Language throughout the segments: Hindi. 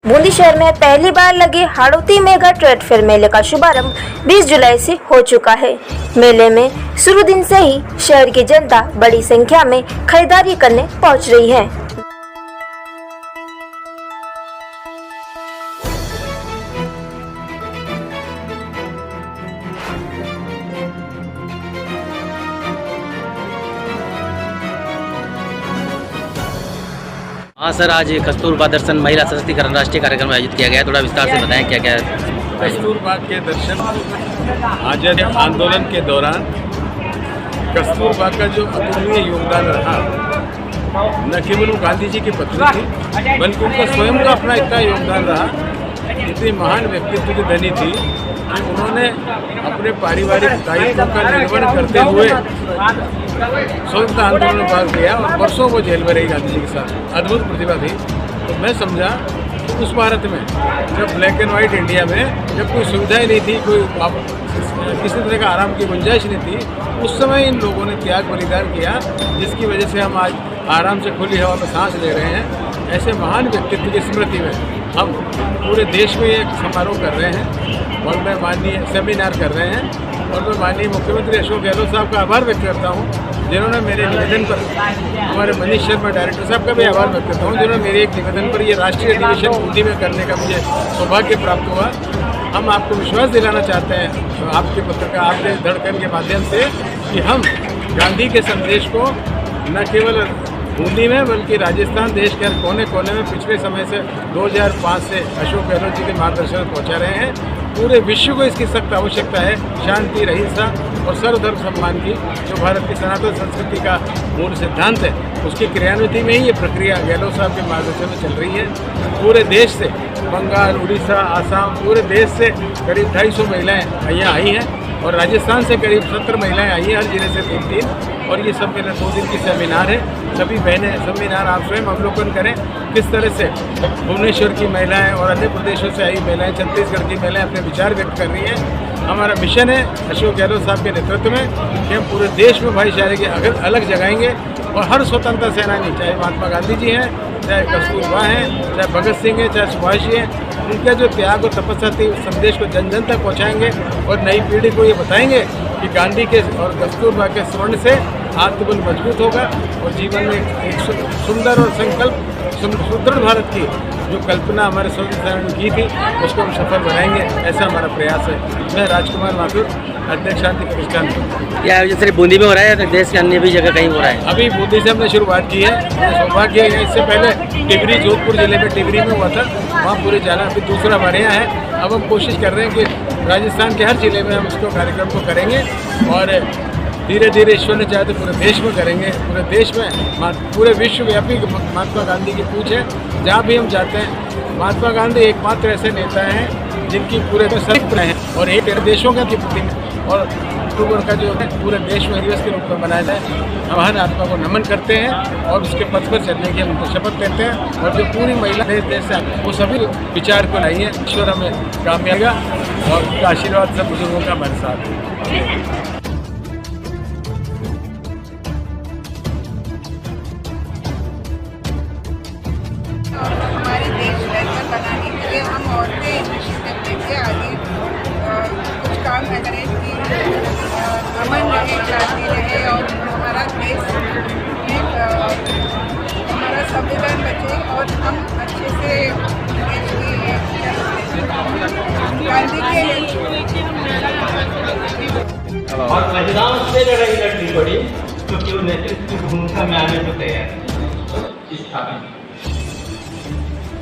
बूंदी शहर में पहली बार लगे हाड़ौती मेगा ट्रेड फेयर मेले का शुभारंभ 20 जुलाई से हो चुका है। मेले में शुरू दिन से ही शहर की जनता बड़ी संख्या में खरीदारी करने पहुंच रही है। हाँ सर, आज कस्तूरबा दर्शन महिला सशक्तिकरण राष्ट्रीय कार्यक्रम आयोजित किया गया। थोड़ा विस्तार से बताएं क्या क्या है। कस्तूरबा के दर्शन आज़ादी आंदोलन के दौरान कस्तूरबा का जो अतुलनीय योगदान रहा, न केवल वो गांधी जी की पत्नी थी बल्कि उनका स्वयं का अपना इतना योगदान रहा। इतनी महान व्यक्तित्व की धनी थी कि उन्होंने अपने पारिवारिक दायित्वों का निर्वहन करते हुए स्वतंत्रता आंदोलन में भाग लिया और वर्षों वो जेल में रही गांधी जी के साथ। अद्भुत प्रतिभा थी। तो मैं समझा कि उस भारत में जब ब्लैक एंड वाइट इंडिया में जब कोई सुविधा ही नहीं थी, कोई किसी तरह का आराम की गुंजाइश नहीं थी, उस समय इन लोगों ने त्याग बलिदान किया, जिसकी वजह से हम आज आराम से खुली हवा में सांस ले रहे हैं। ऐसे महान व्यक्तित्व की स्मृति में हम पूरे देश में एक समारोह कर रहे हैं और मैं माननीय सेमिनार कर रहे हैं और मैं माननीय मुख्यमंत्री अशोक गहलोत साहब का आभार व्यक्त करता हूँ, जिन्होंने मेरे निवेदन पर, हमारे मनीष शर्मा डायरेक्टर साहब का भी आभार व्यक्त करता हूँ, जिन्होंने मेरे एक निवेदन पर ये राष्ट्रीय अधिवेशन बूंदी में करने का मुझे सौभाग्य प्राप्त हुआ। हम आपको विश्वास दिलाना चाहते हैं आपके पत्रकार, आपके धड़कन के माध्यम से, कि हम गांधी के संदेश को न केवल बूंदी में बल्कि राजस्थान, देश के हर कोने कोने में पिछले समय से 2005 से अशोक गहलोत जी के मार्गदर्शन में पहुँचा रहे हैं। पूरे विश्व को इसकी सख्त आवश्यकता है, शांति, अहिंसा और सर्वधर्म सम्मान की, जो भारत की सनातन संस्कृति का मूल सिद्धांत है। उसकी क्रियान्विति में ही ये प्रक्रिया गहलोत साहब के मार्गदर्शन में चल रही है। पूरे देश से, बंगाल, उड़ीसा, आसाम, पूरे देश से करीब 250 महिलाएँ यहाँ आई हैं और राजस्थान से करीब 70 महिलाएं आई हैं, हर जिले से 3-3। और ये सब मेरा 2 दिन की सेमिनार है। सभी बहनें सेमिनार आप स्वयं अवलोकन करें, किस तरह से भुवनेश्वर की महिलाएं और अन्य प्रदेशों से आई महिलाएं, छत्तीसगढ़ की महिलाएं अपने विचार व्यक्त कर रही हैं। हमारा मिशन है अशोक गहलोत साहब के नेतृत्व में कि हम पूरे देश में भाईचारे की अलग जगाएंगे और हर स्वतंत्रता सेनानी, चाहे महात्मा गांधी जी हैं, चाहे कस्तूरबा हैं, चाहे भगत सिंह हैं, चाहे सुभाष जी हैं, उनका जो त्याग और तपस्या थी उस संदेश को जन जन तक पहुँचाएँगे और नई पीढ़ी को ये बताएंगे कि गांधी के और कस्तूरबा के स्वर्ण से आत्मबल मजबूत होगा और जीवन में एक सुंदर और संकल्प सुदृढ़ भारत की जो कल्पना हमारे स्वतंत्रता सेनानी की थी उसको हम सफल बनाएंगे। ऐसा हमारा प्रयास है। मैं राजकुमार माथुर, अध्यक्ष शांति प्रतिष्ठान। क्या आयोजन सिर्फ बूंदी में हो रहा है या देश के अन्य भी जगह कहीं हो रहा है? अभी बूंदी से हमने शुरुआत की है। सौभाग्य है, इससे पहले टिबरी, जोधपुर जिले में टिबरी में हुआ था, वहाँ पूरे जाना। अभी दूसरा हमारे यहाँ है। अब हम कोशिश कर रहे हैं कि राजस्थान के हर जिले में हम इसको कार्यक्रम को करेंगे और धीरे धीरे ईश्वर ने चाहे तो पूरे देश में करेंगे। पूरे देश में, पूरे विश्वव्यापी महात्मा गांधी की पूछ है। जहाँ भी हम जाते हैं, महात्मा गांधी एकमात्र ऐसे नेता हैं जिनकी पूरे सत्य है और एक देशों का और अक्टूबर का जो है पूरे देश में दिवस के रूप में मनाया जाए। हम हर आत्मा को नमन करते हैं और उसके पथ पर चलने की हम शपथ लेते हैं और जो पूरी महिला देश से वो सभी विचार को लाई है। ईश्वर हमें कामयाबी और उनका आशीर्वाद सब बुजुर्गों का हमारे साथ है। हमारे देश बेहतर बनाने के लिए हम औरतें इनिशिएटिव लेके आगे कुछ काम करें कि अमन रहे, शांति रहे और हमारा देश में हमारा संविधान बचे और हम अच्छे से देश की गांधी के और महिलाओं से लड़ाई लड़नी पड़ी क्योंकि वो नेतृत्व की भूमिका में आने को तैयार है। इस कारण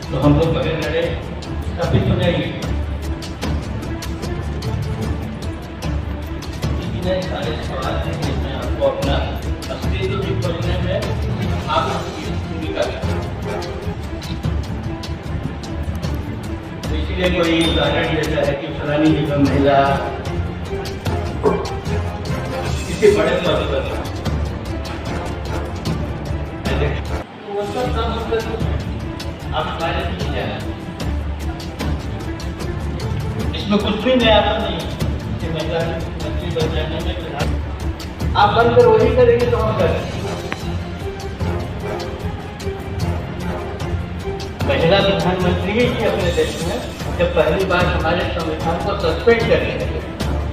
तो हम लोग बगैर लड़े तभी तो जाएंगे। इतने सारे सवाल हैं जिसमें आपको अपना अस्तित्व भी खोजने में आपकी भूमिका है। तो इसलिए कोई उदाहरण देता है कि फलानी जगह महिला किसी बड़े पद पर वो सब काम आप हमारे पीछे हैं। इसमें कुछ भी नया नहीं कि महिला मंत्री बन जाने में आप बनकर वही करेंगे तो हम करेंगे। महिला प्रधानमंत्री ही थी अपने देश में जब पहली बार हमारे संविधान को सस्पेंड करने लगे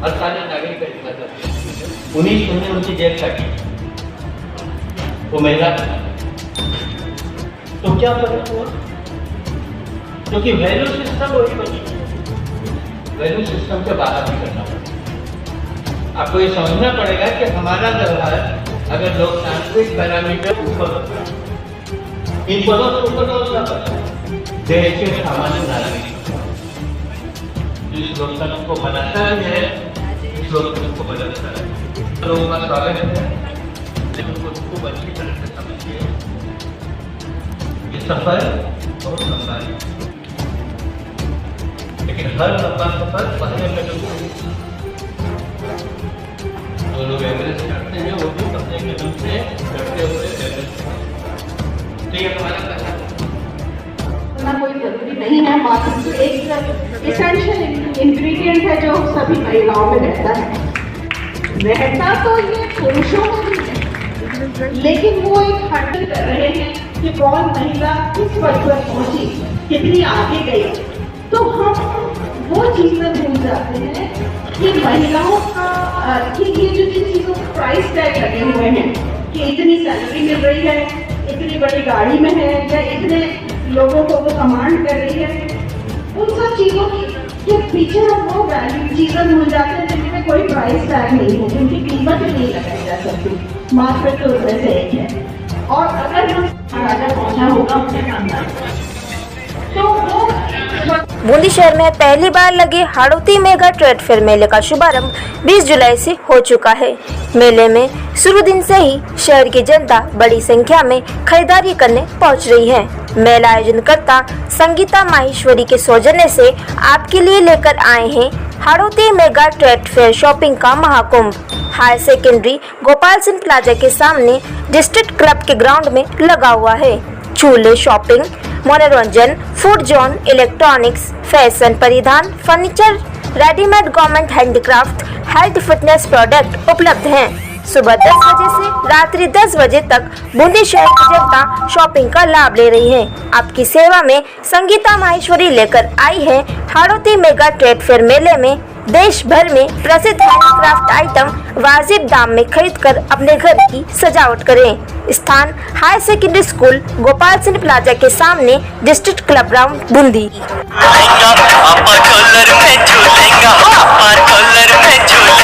और सारे नागरिक अधिकार करते 19 में उनकी जेल काटी, वो महिला तो क्या फर्क हुआ? क्योंकि वैल्यू सिस्टम वही बनी, वैल्यू सिस्टम के बाहर भी करना पड़ेगा। आपको ये समझना पड़ेगा कि हमारा व्यवहार अगर लोकतांत्रिक पैरामीटर ऊपर होता है, इन पदों से ऊपर का होता है देश के सामान्य नागरिक जिस लोकतंत्र को बनाता है, इस लोकतंत्र को बदलता है। लोगों का स्वागत है, लेकिन उनको खूब अच्छी तरह से समझिए ये सफर बहुत लंबा है, लेकिन हर लंबा सफर पहले कदम से जो लोग एवरेस्ट करते हैं वो भी पहले कदम से करते हुए एवरेस्ट, तो ये हमारा कोई जरूरी नहीं है। मात्र एक एसेंशियल इंग्रेडिएंट है जो सभी महिलाओं में रहता तो ये पुरुषों में भी है, लेकिन वो एक हटल कर रहे हैं कि कौन महिला किस पद पर पहुंची, कितनी आगे गई, तो हम वो चीजें भूल जाते हैं कि महिलाओं का कि ये जो जिन चीजों को प्राइस टैग लगे हुए हैं कि इतनी सैलरी मिल रही है, इतनी बड़ी गाड़ी में है, या इतने लोगों को वो कमांड कर रही है, उन सब चीजों के पीछे हम वो वैल्यू चीजें भूल जाते हैं जिनमें कोई प्राइस टैग नहीं है, जिनकी कीमत नहीं लगाई जा सकती, मात्र तो उसमें से एक है। और अगर हम राजा पहुंचा होगा अपने खानदान तो वो बूंदी शहर में पहली बार लगे हाड़ौती मेगा ट्रेड फेयर मेले का शुभारंभ 20 जुलाई से हो चुका है। मेले में शुरू दिन से ही शहर की जनता बड़ी संख्या में खरीदारी करने पहुंच रही है। मेला आयोजनकर्ता संगीता माहेश्वरी के सौजन्य से आपके लिए लेकर आए हैं Hadoti mega trade fair shopping का महाकुंभ। Higher secondary Gopal Singh plaza के सामने डिस्ट्रिक्ट क्लब के ग्राउंड में लगा हुआ है। झूले, शॉपिंग, मनोरंजन, फूड जोन, इलेक्ट्रॉनिक्स, फैशन, परिधान, furniture, readymade government handicraft, health fitness product उपलब्ध हैं। सुबह 10 बजे से रात्रि 10 बजे तक बूंदी शहर की जनता शॉपिंग का लाभ ले रही है। आपकी सेवा में संगीता माहेश्वरी लेकर आई है हाड़ौती मेगा ट्रेड फेयर मेले में देश भर में प्रसिद्ध हैंडीक्राफ्ट आइटम वाजिब दाम में खरीदकर अपने घर की सजावट करें। स्थान higher secondary school Gopal Singh plaza के सामने डिस्ट्रिक्ट क्लब ग्राउंड बूंदी।